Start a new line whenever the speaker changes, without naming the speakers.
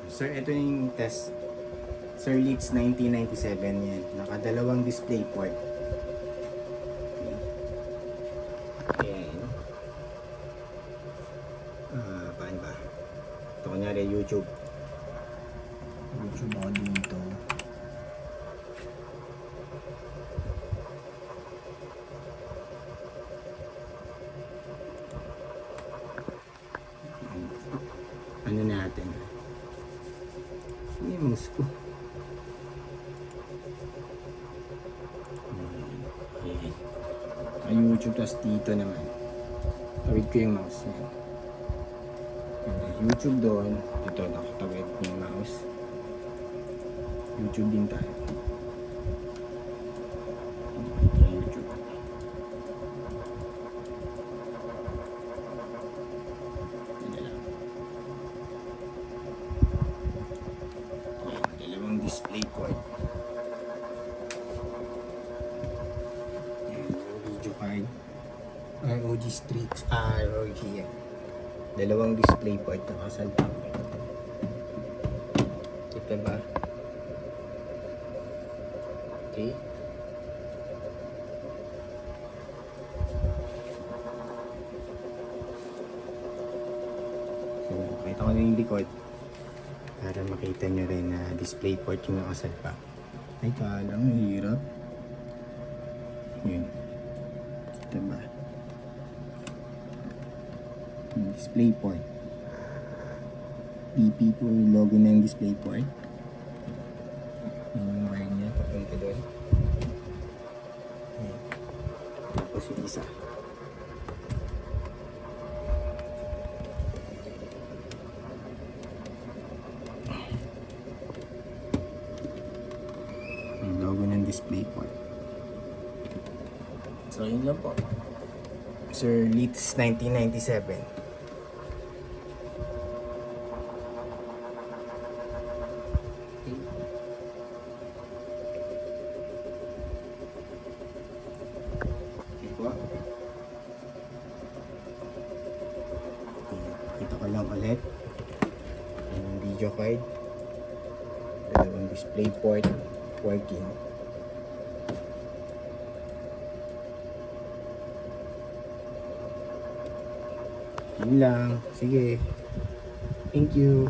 Sir, ito yung test. Sir Leeds 1997 yan. Nakadalawang display port. Ayan. Paano ba? Ito kunyari YouTube. YouTube ako dito. Ano natin? Ano yung mouse ko? Okay. Ang YouTube, tas dito naman. Tawid ko yung mouse niya. YouTube doon. Dito nakatawid yung mouse. YouTube din tayo. YouTube. Dalawang display port. Video card. ROG Streets. ROG yan. Dalawang display port na kasalpak. Kita ba? Okay. So, pakita ko na yung likod para makita nyo rin na display port yung nakasalpak. Ay, kalang hirap. Yun. Kita ba? Yung display port. DP po yung logo na yung display port. Yung wire niya papunta doon. Ayan. Tapos yung isa. Yung logo ng display port. So yun lang po. Sir Leeds 1997. Ito ko lang ulit yung video card, dalawang display port working. Yun lang, sige, thank you.